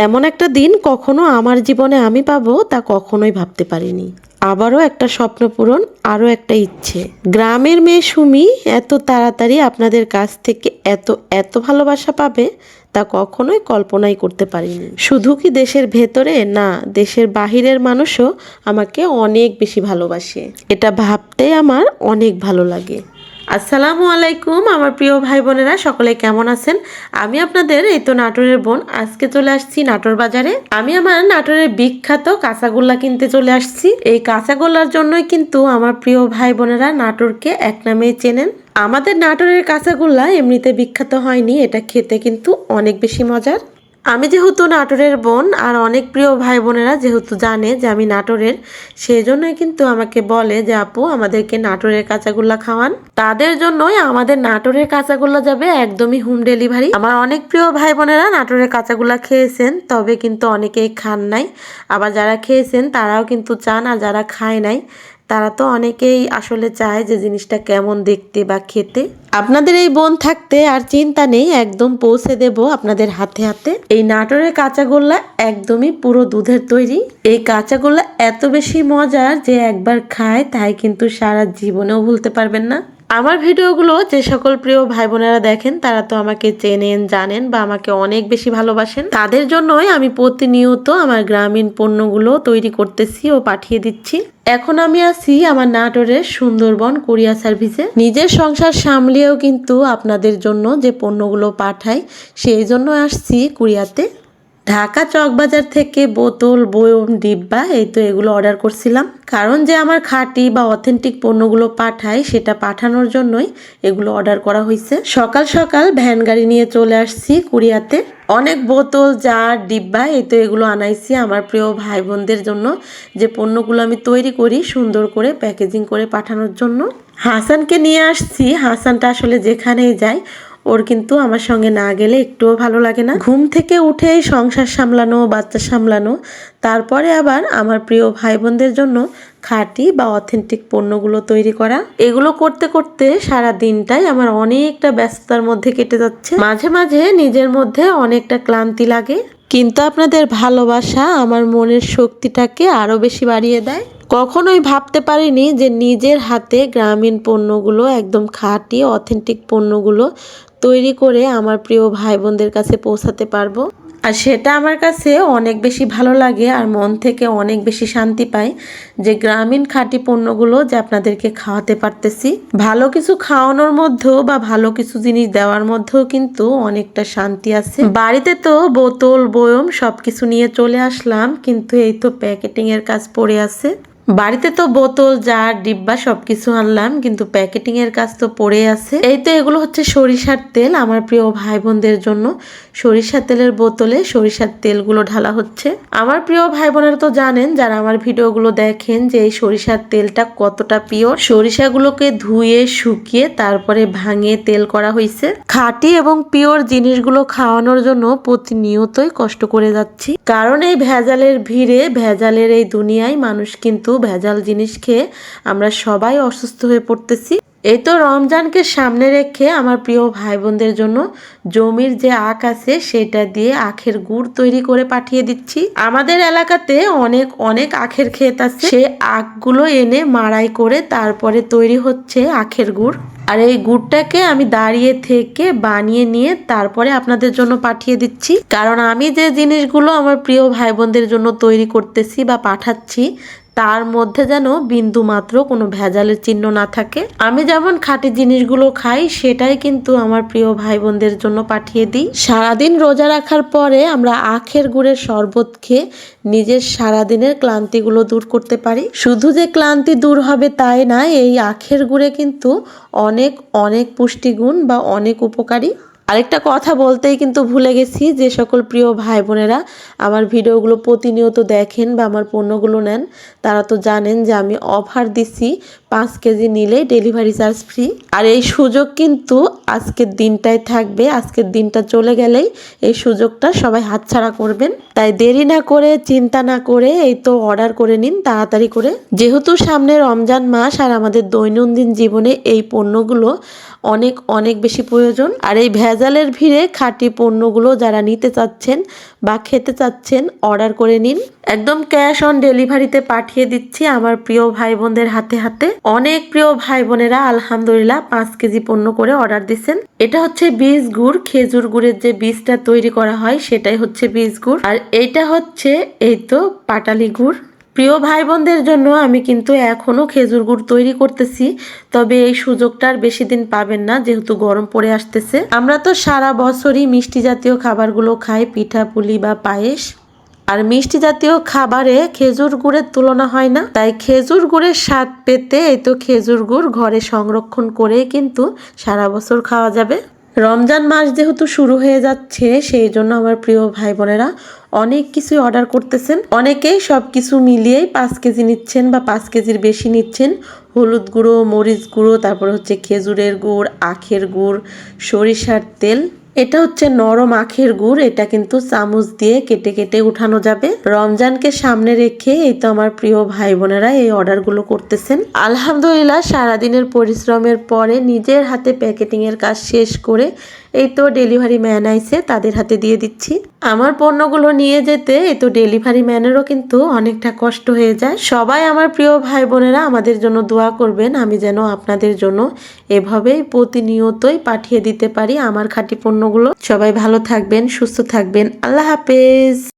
এমন একটা দিন কখনো আমার জীবনে আমি পাবো তা কখনোই ভাবতে পারিনি। আবারও একটা স্বপ্ন পূরণ, আরও একটা ইচ্ছে। গ্রামের মেয়ে সুমি এত তাড়াতাড়ি আপনাদের কাছ থেকে এত এত ভালোবাসা পাবে তা কখনোই কল্পনাই করতে পারিনি। শুধু কি দেশের ভেতরে না, দেশের বাহিরের মানুষও আমাকে অনেক বেশি ভালোবাসে। এটা ভাবতেই আমার অনেক ভালো লাগে। আসসালামু আলাইকুম আমার প্রিয় ভাই বোনেরা, সকলে কেমন আছেন? আমি আপনাদের এই তো নাটোরের বোন। আজকে চলে আসছি নাটোর বাজারে। আমি আমার নাটোরের বিখ্যাত কাঁচাগোল্লা কিনতে চলে আসছি। এই কাঁচাগোল্লার জন্যই কিন্তু আমার প্রিয় ভাই বোনেরা নাটোরকে এক নামেই চেনেন। আমাদের নাটোরের কাঁচাগোল্লা এমনিতে বিখ্যাত হয়নি, এটা খেতে কিন্তু অনেক বেশি মজার। আমি যেহেতু নাটোরের বোন আর অনেক প্রিয় ভাই বোনেরা যেহেতু জানে যে আমি নাটোরের, সেই জন্যই কিন্তু আমাকে বলে যে আপু আমাদেরকে নাটোরের কাঁচাগোল্লা খাওয়ান। তাদের জন্যই আমাদের নাটোরের কাঁচাগোল্লা যাবে একদমই হোম ডেলিভারি। আমার অনেক প্রিয় ভাই বোনেরা নাটোরের কাঁচাগোল্লা খেয়েছেন, তবে কিন্তু অনেকেই খান নাই। আবার যারা খেয়েছেন তারাও কিন্তু চান, আর যারা খায় নাই তারা তো অনেকেই আসলে চায় যে জিনিসটা কেমন দেখতে বা খেতে। আপনাদের এই বোন থাকতে আর চিন্তা নেই, একদম পৌঁছে দেব আপনাদের হাতে হাতে। এই নাটোরের কাঁচাগোল্লা একদমই পুরো দুধের তৈরি। এই কাঁচাগোল্লা এত বেশি মজার যে একবার খায় তাই কিন্তু সারা জীবনেও ভুলতে পারবেন না। আমার ভিডিওগুলো যে সকল প্রিয় ভাই বোনেরা দেখেন তারা তো আমাকে চেনেন, জানেন বা আমাকে অনেক বেশি ভালোবাসেন। তাদের জন্যই আমি প্রতিনিয়ত আমার গ্রামীণ পণ্যগুলো তৈরি করতেছি ও পাঠিয়ে দিচ্ছি। এখন আমি আছি আমার নাটোরের সুন্দরবন কুরিয়া সার্ভিসে। নিজের সংসার সামলিয়েও কিন্তু আপনাদের জন্য যে পণ্যগুলো পাঠাই সেই জন্য আসছি কুরিয়াতে। ঢাকা চকবাজার থেকে বোতল, বয়ম, ডিব্বা এই তো এগুলো অর্ডার করছিলাম। কারণ যে আমার খাঁটি বা অথেন্টিক পণ্যগুলো পাঠাই সেটা পাঠানোর জন্যই এগুলো অর্ডার করা হয়েছে। সকাল সকাল ভ্যান গাড়ি নিয়ে চলে আসছি কুরিয়াতে। অনেক বোতল, জার, ডিব্বা এই তো এগুলো আনাইছি আমার প্রিয় ভাই বোনদের জন্য, যে পণ্যগুলো আমি তৈরি করি সুন্দর করে প্যাকেজিং করে পাঠানোর জন্য। হাসানকে নিয়ে আসছি। হাসানটা আসলে যেখানেই যায় ওর কিন্তু আমার সঙ্গে না গেলে একটুও ভালো লাগে না। ঘুম থেকে উঠেই সংসার সামলানো, বাচ্চা সামলানো, তারপরে আবার আমার প্রিয় ভাই বোনদের জন্য খাঁটি বা অথেন্টিক পণ্যগুলো তৈরি করা, এগুলো করতে করতে সারা দিনটাই আমার অনেকটা ব্যস্ততার মধ্যে কেটে যাচ্ছে। মাঝে মাঝে নিজের মধ্যে অনেকটা ক্লান্তি লাগে, কিন্তু আপনাদের ভালোবাসা আমার মনের শক্তিটাকে আরো বেশি বাড়িয়ে দেয়। কখনোই ভাবতে পারিনি যে নিজের হাতে গ্রামীণ পণ্যগুলো, একদম খাঁটি অথেন্টিক পণ্যগুলো তৈরি করে আমার প্রিয় ভাই বোনদের কাছে পৌঁছাতে পারবো। আর সেটা আমার কাছে অনেক বেশি ভালো লাগে আর মন থেকে অনেক বেশি শান্তি পাই যে গ্রামীণ খাঁটি পণ্যগুলো যে আপনাদেরকে খাওয়াতে পারতেছি। ভালো কিছু খাওয়ানোর মধ্যেও বা ভালো কিছু জিনিস দেওয়ার মধ্যেও কিন্তু অনেকটা শান্তি আছে। বাড়িতে তো বোতল, বয়ম সবকিছু নিয়ে চলে আসলাম, কিন্তু এই তো প্যাকেটিং এর কাজ পড়ে আছে। বাড়িতে তো বোতল, জার, ডিব্বা সবকিছু আনলাম, কিন্তু প্যাকেটিং এর কাজ তো পড়ে আছে। এই তো এগুলো হচ্ছে সরিষার তেল আমার প্রিয় ভাই বোনদের জন্য। সরিষার তেলের বোতলে সরিষার তেলগুলো ঢালা হচ্ছে। আমার প্রিয় ভাই বোনেরা তো জানেন, যারা আমার ভিডিওগুলো দেখেন, যে এই সরিষার তেলটা কতটা পিওর। সরিষাগুলোকে ধুয়ে শুকিয়ে তারপরে ভাঙিয়ে তেল করা হয়েছে। খাঁটি এবং পিওর জিনিসগুলো খাওয়ানোর জন্য প্রতিনিয়তই কষ্ট করে যাচ্ছি। কারণ এই ভেজালের ভিড়ে, ভেজালের এই দুনিয়ায় মানুষ কিন্তু ভেজাল জিনিস খেয়ে আমরা সবাই অসুস্থ হয়ে পড়তেছি। এই তো রমজানকে সামনে রেখে আমার প্রিয় ভাই বোনদের জন্য জমির যে আখ আছে সেটা দিয়ে আখের গুড় তৈরি করে পাঠিয়ে দিচ্ছি। আমাদের এলাকাতে অনেক অনেক আখের ক্ষেত আছে, সে আখগুলো এনে মাড়াই করে তারপরে তৈরি হচ্ছে আখের গুড়। আর এই গুড়টাকে আমি দাঁড়িয়ে থেকে বানিয়ে নিয়ে তারপরে আপনাদের জন্য পাঠিয়ে দিচ্ছি। কারণ আমি যে জিনিসগুলো আমার প্রিয় ভাই বোনদের জন্য তৈরি করতেছি বা পাঠাচ্ছি তার মধ্যে যেন বিন্দু মাত্র কোনো ভেজালের চিহ্ন না থাকে। আমি যেমন খাঁটি জিনিসগুলো খাই সেটাই কিন্তু আমার প্রিয় ভাই বোনদের জন্য পাঠিয়ে দিই। সারাদিন রোজা রাখার পরে আমরা আখের গুড়ের শরবত খেয়ে নিজের সারাদিনের ক্লান্তিগুলো দূর করতে পারি। শুধু যে ক্লান্তি দূর হবে তাই না, এই আখের গুড়ে কিন্তু অনেক অনেক পুষ্টিগুণ বা অনেক উপকারী। আরেকটা কথা বলতেই কিন্তু ভুলে গেছি, যে সকল প্রিয় ভাই বোনেরা আমার ভিডিওগুলো প্রতিনিয়ত দেখেন বা আমার পণ্যগুলো নেন তারা তো জানেন যে আমি অফার দিচ্ছি 5 কেজি নিলেই ডেলিভারি চার্জ ফ্রি। আর এই সুযোগ কিন্তু আজকের দিনটাই থাকবে। আজকের দিনটা চলে গেলেই এই সুযোগটা সবাই হাতছাড়া করবেন। তাই দেরি না করে, চিন্তা না করে এই তো অর্ডার করে নিন তাড়াতাড়ি করে। যেহেতু সামনে রমজান মাস আর আমাদের দৈনন্দিন জীবনে এই পণ্যগুলো অনেক অনেক বেশি প্রয়োজন। আর এই ভেজালের ভিড়ে খাঁটি পণ্যগুলো যারা নিতে চাচ্ছেন বা খেতে চাচ্ছেন অর্ডার করে নিন। একদম ক্যাশ অন ডেলিভারিতে পাঠিয়ে দিচ্ছি আমার প্রিয় ভাই বোনদের হাতে হাতে। অনেক প্রিয় ভাই বোনেরা আলহামদুলিল্লাহ 5 কেজি পণ্য করে অর্ডার দিচ্ছেন। এটা হচ্ছে বীজ গুড়, খেজুর গুড়ের যে বীজটা তৈরি করা হয় সেটাই হচ্ছে বীজ গুড়। আর এইটা হচ্ছে এই তো পাটালি গুড়। প্রিয় ভাই বোনদের জন্য আমি কিন্তু এখনো খেজুর গুড় তৈরি করতেছি, তবে এই সুযোগটা আর বেশি দিন পাবেন না যেহেতু গরম পড়ে আসতেছে। আমরা তো সারা বছরই মিষ্টি জাতীয় খাবারগুলো খাই, পিঠা পুলি বা পায়েস। আর মিষ্টি জাতীয় খাবারে খেজুর গুড়ের তুলনা হয় না, তাই খেজুর গুড়ের স্বাদ পেতে এই তো খেজুর গুড় ঘরে সংরক্ষণ করে কিন্তু সারা বছর খাওয়া যাবে। রমজান মাস যেহেতু শুরু হয়ে যাচ্ছে সেই জন্য আমার প্রিয় ভাই বোনেরা অনেক কিছুই অর্ডার করতেছেন। অনেকেই সব কিছু মিলিয়েই 5 কেজি নিচ্ছেন বা 5 কেজির বেশি নিচ্ছেন। হলুদ গুঁড়ো, মরিচ গুঁড়ো, তারপর হচ্ছে খেজুরের গুড়, আখের গুড়, সরিষার তেল। এটা হচ্ছে নরম আখের গুড়, এটা কিন্তু চামচ দিয়ে কেটে কেটে উঠানো যাবে। রমজানকে সামনে রেখে এই তো আমার প্রিয় ভাই বোনেরা এই অর্ডারগুলো করতেছেন। আলহামদুলিল্লাহ সারাদিনের পরিশ্রমের পরে নিজের হাতে প্যাকেটিং এর কাজ শেষ করে এই তো ডেলিভারি ম্যান আইছে, তাদের হাতে দিয়ে দিচ্ছি। আমার পণ্যগুলো নিয়ে যেতে এই তো ডেলিভারি ম্যানেরও কিন্তু অনেকটা কষ্ট হয়ে যায়। সবাই আমার প্রিয় ভাই বোনেরা আমাদের জন্য দোয়া করবেন, আমি যেন আপনাদের জন্য এভাবেই প্রতিনিয়তই পাঠিয়ে দিতে পারি আমার খাঁটি পণ্যগুলো। সবাই ভালো থাকবেন, সুস্থ থাকবেন। আল্লাহ হাফেজ।